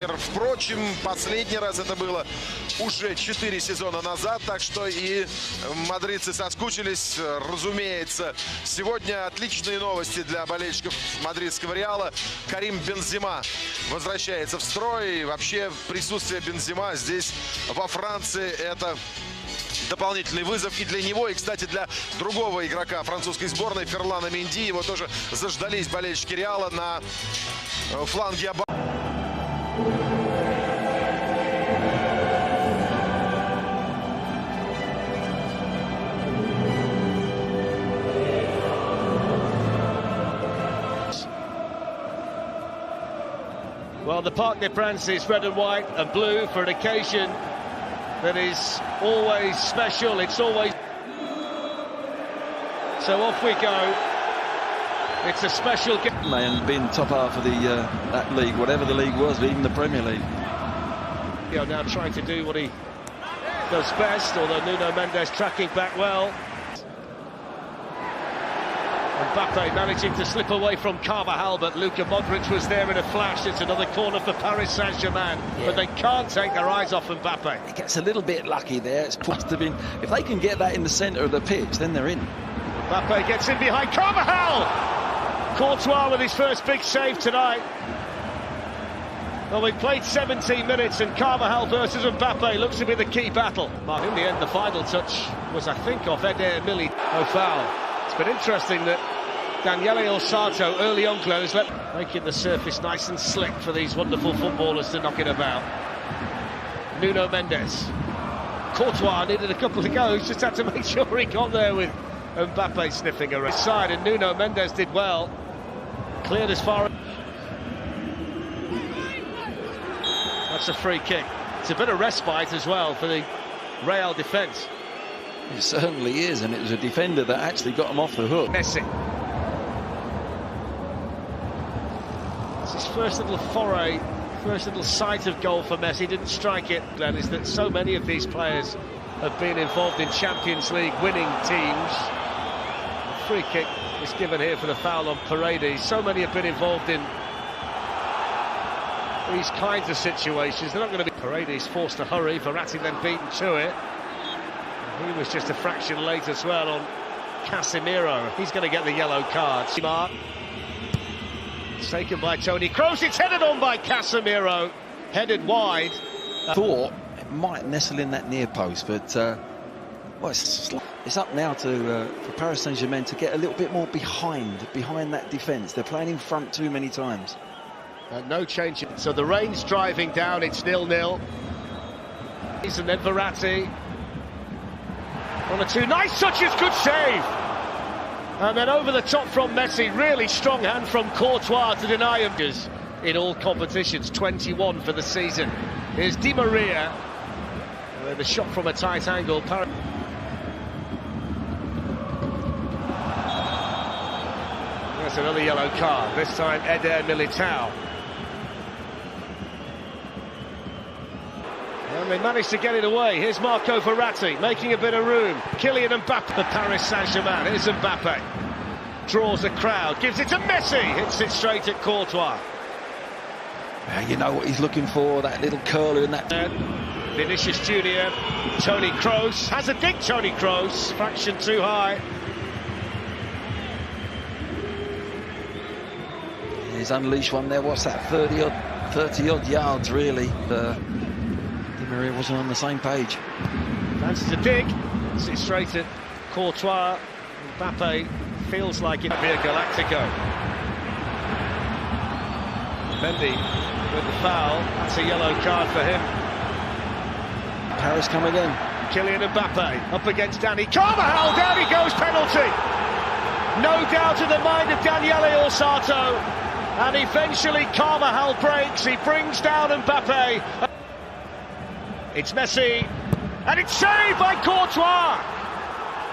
Впрочем, последний раз это было уже 4 сезона назад, так что и мадридцы соскучились, разумеется. Сегодня отличные новости для болельщиков мадридского Реала. Карим Бензема возвращается в строй. И вообще присутствие Бензема здесь, во Франции, это дополнительный вызов и для него, и, кстати, для другого игрока французской сборной Ферлана Менди. Его тоже заждались болельщики Реала на фланге. Well, the Parc des Princes is red and white and blue for an occasion that is always special. It's always... So off we go. It's a special game. And been top half of the that league, whatever the league was, even the Premier League. Now trying to do what he does best, although Nuno Mendes tracking back well. Mbappe managing to slip away from Carvajal, but Luka Modric was there in a flash. It's another corner for Paris Saint-Germain, but they can't take their eyes off Mbappe. He gets a little bit lucky there. It's must have been, if they can get that in the centre of the pitch, then they're in. Mbappe gets in behind Carvajal. Courtois with his first big save tonight. Well, we've played 17 minutes and Carvajal versus Mbappe looks to be the key battle. In the end, the final touch was, I think, off Eder Milli. No foul. It's been interesting that Daniele Orsato early on close, making the surface nice and slick for these wonderful footballers to knock it about. Nuno Mendes. Courtois needed a couple of goes, just had to make sure he got there with Mbappe sniffing around his side, and Nuno Mendes did well. Cleared as far as... That's a free kick. It's a bit of respite as well for the Real defence. It certainly is, and it was a defender that actually got him off the hook. Messi. It's his first little foray, first little sight of goal for Messi. Didn't strike it, Glenn, is that so many of these players have been involved in Champions League winning teams. A free kick is given here for the foul on Paredes. So many have been involved in these kinds of situations. They're not going to be... Paredes forced to hurry, Verratti then beaten to it. He was just a fraction late as well on Casemiro. He's going to get the yellow card. It's taken by Toni Kroos. It's headed on by Casemiro. Headed wide. Thought it might nestle in that near post, but well, it's up now to for Paris Saint-Germain to get a little bit more behind that defence. They're playing in front too many times. No change. So the rain's driving down. It's 0-0. And then Verratti. 1 or 2 nice touches, good save. And then over the top from Messi, really strong hand from Courtois to deny him. In all competitions, 21 for the season. Here's Di Maria. The shot from a tight angle. That's another yellow card, this time Eder Militao. And they managed to get it away. Here's Marco Verratti making a bit of room. Kylian Mbappe for Paris Saint-Germain. Here's Mbappe. Draws a crowd, gives it to Messi. Hits it straight at Courtois. You know what he's looking for, that little curler in that... Vinicius Junior, Toni Kroos. Has a dig, Toni Kroos. Fraction too high. He's unleashed one there. What's that, 30-odd yards, really. Di Maria wasn't on the same page. Fancies a dig. Hits it straight at Courtois. Mbappe feels like it. Via Galactico. Mendy with the foul. That's a yellow card for him. Paris come again. Kylian Mbappe up against Dani Carvajal. Down he goes, penalty. No doubt in the mind of Daniele Orsato. And eventually Carvajal breaks. He brings down Mbappe. It's Messi. And it's saved by Courtois.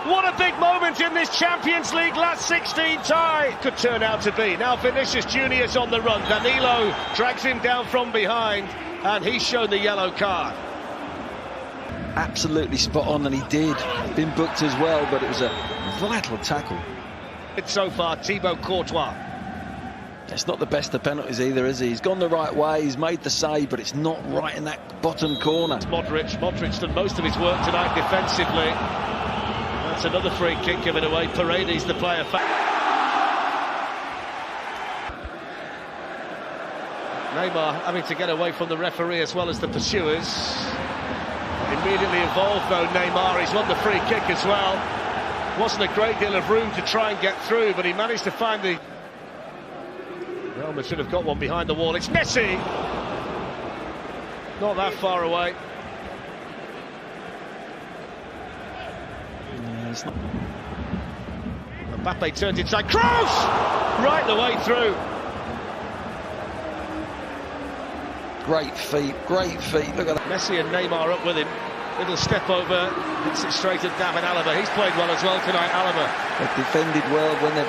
What a big moment in this Champions League last 16 tie. Could turn out to be. Now Vinicius Junior's on the run. Danilo drags him down from behind. And he's shown the yellow card. Absolutely spot on, and he did. Been booked as well, but it was a vital tackle. So far, Thibaut Courtois. It's not the best of penalties either, is he? He's gone the right way, he's made the save, but it's not right in that bottom corner. Modric's done most of his work tonight defensively. That's another free kick given away. Paredes, the player. Neymar having to get away from the referee as well as the pursuers. Immediately involved though, Neymar. He's won the free kick as well. Wasn't a great deal of room to try and get through, but he managed to find the... Real Madrid should have got one behind the wall. It's Messi! Not that far away. Yeah, it's not... Mbappe turns inside. Kroos! Right the way through. Great feet, great feet. Look at that. Messi and Neymar up with him. Little step over, hits it straight at David Alaba. He's played well as well tonight, Alaba. They've defended well when they've...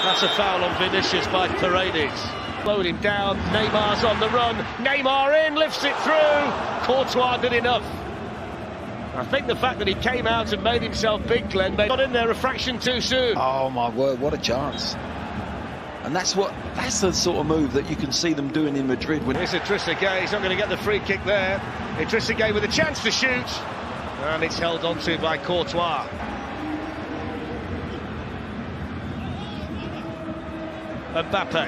That's a foul on Vinicius by Paredes. Slowed him down, Neymar's on the run. Neymar in, lifts it through. Courtois did enough. I think the fact that he came out and made himself big, Glenn, got in there a fraction too soon. Oh my word, what a chance. And that's the sort of move that you can see them doing in Madrid. Here's Trezeguet, he's not going to get the free kick there. Trezeguet with a chance to shoot. And it's held onto by Courtois. Mbappe.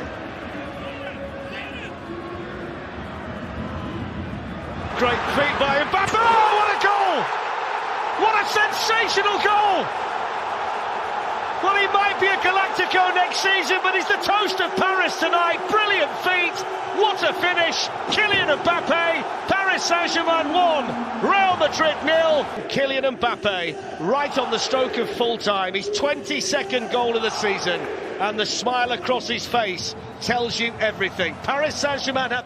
Great feat by Mbappe. Oh, what a goal! What a sensational goal! Well, he might be a Galactico next season, but he's the toast of Paris tonight. Brilliant feat. What a finish. Kylian Mbappe. Paris Saint-Germain 1. Real Madrid 0. Kylian Mbappe right on the stroke of full time. His 22nd goal of the season. And the smile across his face tells you everything. Paris Saint-Germain